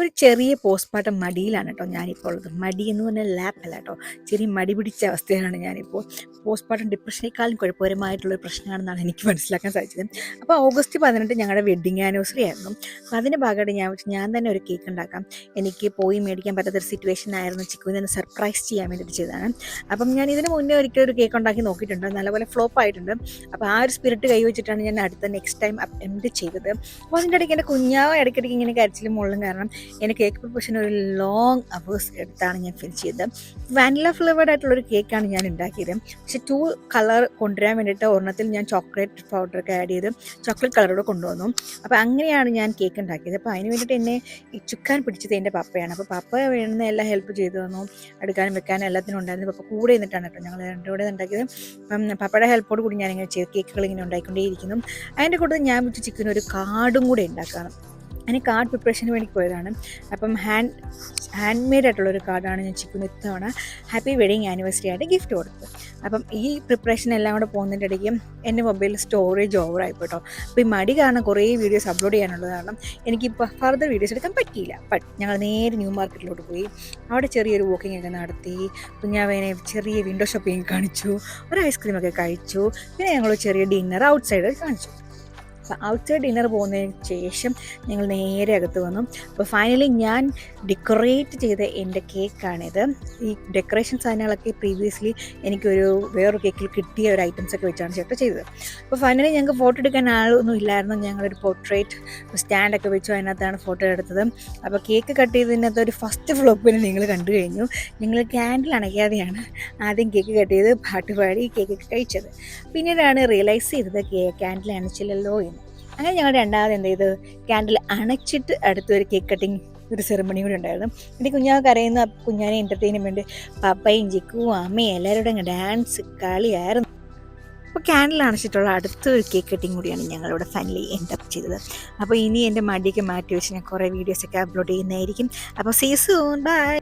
ഒരു ചെറിയ പോസ്റ്റ്മോർട്ടം മടിയിലാണ് കേട്ടോ ഞാനിപ്പോൾ ഉള്ളത്. മടി എന്ന് പറഞ്ഞാൽ ലാപ്പല്ല കേട്ടോ, ചെറിയ മടി പിടിച്ച അവസ്ഥയിലാണ് ഞാനിപ്പോൾ. പോസ്റ്റ്മോർട്ടം ഡിപ്രഷനേക്കാളും കുഴപ്പകരമായിട്ടുള്ളൊരു പ്രശ്നമാണെന്നാണ് എനിക്ക് മനസ്സിലാക്കാൻ സാധിച്ചത്. അപ്പോൾ ഓഗസ്റ്റ് 18 ഞങ്ങളുടെ വെഡ്ഡിങ് ആനിവേഴ്സറി ആയിരുന്നു. അപ്പോൾ അതിൻ്റെ ഭാഗമായിട്ട് ഞാൻ തന്നെ ഒരു കേക്ക് ഉണ്ടാക്കാം. എനിക്ക് പോയി മേടിക്കാൻ പറ്റാത്തൊരു സിറ്റുവേഷൻ ആയിരുന്നു. ചിക്കുവിനെ ഒന്ന് സർപ്രൈസ് ചെയ്യാൻ വേണ്ടിയിട്ട് ചെയ്തതാണ്. അപ്പം ഞാൻ ഇതിന് മുന്നേ ഒരിക്കലും ഒരു കേക്ക് ഉണ്ടാക്കി നോക്കിയിട്ടുണ്ട്, നല്ലപോലെ ഫ്ലോപ്പ് ആയിട്ടുണ്ട്. അപ്പോൾ ആ ഒരു സ്പിരിറ്റ് കൈവച്ചിട്ടാണ് ഞാൻ അടുത്ത നെക്സ്റ്റ് ടൈം അറ്റംപ്റ്റ് ചെയ്തത്. അപ്പോൾ അതിൻ്റെ ഇടയ്ക്ക് എൻ്റെ കുഞ്ഞാവ് ഇടയ്ക്കിടയ്ക്ക് ഇങ്ങനെ കരച്ചിലും മുള്ളും കാരണം എൻ്റെ കേക്ക് പ്രിപ്പറേഷൻ ഒരു ലോങ് അവേഴ്സ് എടുത്താണ് ഞാൻ ഫിനിഷ് ചെയ്തത്. വാനില ഫ്ലേവേർഡ് ആയിട്ടുള്ളൊരു കേക്കാണ് ഞാൻ ഉണ്ടാക്കിയത്. പക്ഷേ 2 കളർ കൊണ്ടുവരാൻ വേണ്ടിയിട്ട് ഒരെണ്ണത്തിൽ ഞാൻ ചോക്ലേറ്റ് പൗഡറൊക്കെ ആഡ് ചെയ്ത് ചോക്ലേറ്റ് കളറോടെ കൊണ്ടുവന്നു. അപ്പോൾ അങ്ങനെയാണ് ഞാൻ കേക്ക് ഉണ്ടാക്കിയത്. അപ്പോൾ അതിന് വേണ്ടിയിട്ട് എന്നെ ഈ ചുക്കാൻ പിടിച്ചത് എൻ്റെ പപ്പയാണ്. അപ്പോൾ പപ്പ വേണ്ടുന്ന എല്ലാം ഹെൽപ്പ് ചെയ്തു തന്നു, എടുക്കാനും വെക്കാനും എല്ലാത്തിനും ഉണ്ടായിരുന്നു. പപ്പ കൂടെ നിന്നിട്ടാണ് കേട്ടോ ഞങ്ങൾ രണ്ടും കൂടെ ഉണ്ടാക്കിയത്. അപ്പം പപ്പയുടെ ഹെൽപ്പോട് കൂടി ഞാനിങ്ങനെ കേക്കുകൾ ഇങ്ങനെ ഉണ്ടായിക്കൊണ്ടേയിരിക്കുന്നു. അതിൻ്റെ കൂടെ ഞാൻ വെച്ച് ചിക്കൻ ഒരു കാർഡും കൂടെ ഉണ്ടാക്കാറ്. അതിന് കാർഡ് പ്രിപ്പറേഷന് വേണ്ടി പോയതാണ്. അപ്പം ഹാൻഡ് മെയ്ഡ് ആയിട്ടുള്ളൊരു കാർഡാണ് ഞാൻ ചിക്കുന് ഇത്തവണ ഹാപ്പി വെഡിങ് ആനിവേഴ്സറി ആയിട്ട് ഗിഫ്റ്റ് കൊടുത്തത്. അപ്പം ഈ പ്രിപ്പറേഷൻ എല്ലാം കൂടെ പോകുന്നതിൻ്റെ ഇടയ്ക്ക് എൻ്റെ മൊബൈലിൽ സ്റ്റോറേജ് ഓവറായി പോട്ടോ. അപ്പോൾ ഈ മടി കാരണം കുറേ വീഡിയോസ് അപ്ലോഡ് ചെയ്യാനുള്ളത് കാരണം എനിക്കിപ്പോൾ ഫർദർ വീഡിയോസ് എടുക്കാൻ പറ്റിയില്ല. ബട്ട് ഞങ്ങൾ നേരെ ന്യൂ മാർക്കറ്റിലോട്ട് പോയി. അവിടെ ചെറിയൊരു വാക്കിംഗ് ഒക്കെ നടത്തി. കുഞ്ഞാവേനെ ചെറിയ വിൻഡോ ഷോപ്പിംഗ് കാണിച്ചു, ഒരു ഐസ്ക്രീമൊക്കെ കഴിച്ചു. പിന്നെ ഞങ്ങൾ ചെറിയ ഡിന്നർ ഔട്ട് സൈഡ് കാണിച്ചു. അപ്പോൾ ഔട്ട് സൈഡ് ഡിന്നർ പോകുന്നതിന് ശേഷം ഞങ്ങൾ നേരെ അകത്ത് വന്നു. അപ്പോൾ ഫൈനലി ഞാൻ ഡെക്കറേറ്റ് ചെയ്ത എൻ്റെ കേക്കാണിത്. ഈ ഡെക്കറേഷൻ സാധനങ്ങളൊക്കെ പ്രീവിയസ്ലി എനിക്കൊരു വേറൊരു കേക്കിൽ കിട്ടിയ ഒരു ഐറ്റംസൊക്കെ വെച്ചാണ് ചേട്ടാ ചെയ്തത്. അപ്പോൾ ഫൈനലി ഞങ്ങൾക്ക് ഫോട്ടോ എടുക്കാൻ ആളൊന്നും ഇല്ലായിരുന്നു. ഞങ്ങളൊരു പോർട്രേറ്റ് സ്റ്റാൻഡൊക്കെ വെച്ചു, അതിനകത്താണ് ഫോട്ടോ എടുത്തത്. അപ്പോൾ കേക്ക് കട്ട് ചെയ്തതിനകത്ത് ഒരു ഫസ്റ്റ് ഫ്ലോപ്പിന് നിങ്ങൾ കണ്ടു കഴിഞ്ഞു. നിങ്ങൾ ക്യാൻഡിൽ അണയ്ക്കാതെയാണ് ആദ്യം കേക്ക് കട്ട് ചെയ്ത് പാട്ട് പാടി കേക്കൊക്കെ കഴിച്ചത്. പിന്നീടാണ് റിയലൈസ് ചെയ്തത് ക്യാൻഡിൽ അണച്ചില്ലല്ലോ എന്ന്. അങ്ങനെ ഞങ്ങൾ രണ്ടാമത് എന്ത് ചെയ്ത് ക്യാൻഡിൽ അണച്ചിട്ട് അടുത്തൊരു കേക്ക് കട്ടിങ് ഒരു സെറമണി കൂടി ഉണ്ടായിരുന്നു. എൻ്റെ കുഞ്ഞാവ് കരയുന്ന കുഞ്ഞാനെ എൻ്റർടൈനും വേണ്ടി പപ്പയും ചിക്കുവും അമ്മയും എല്ലാവരുടെ അങ്ങ് ഡാൻസ് കളിയായിരുന്നു. അപ്പോൾ ക്യാൻഡിൽ അണച്ചിട്ടുള്ള അടുത്തൊരു കേക്ക് കട്ടിങ് കൂടിയാണ് ഞങ്ങളിവിടെ ഫൈനലി എൻഡ് അപ്പ് ചെയ്തത്. അപ്പോൾ ഇനി എൻ്റെ മടിയൊക്കെ മാറ്റി വെച്ച് ഞാൻ കുറേ വീഡിയോസൊക്കെ അപ്ലോഡ് ചെയ്യുന്നതായിരിക്കും. അപ്പോൾ സീ സൂൺ, ബൈ.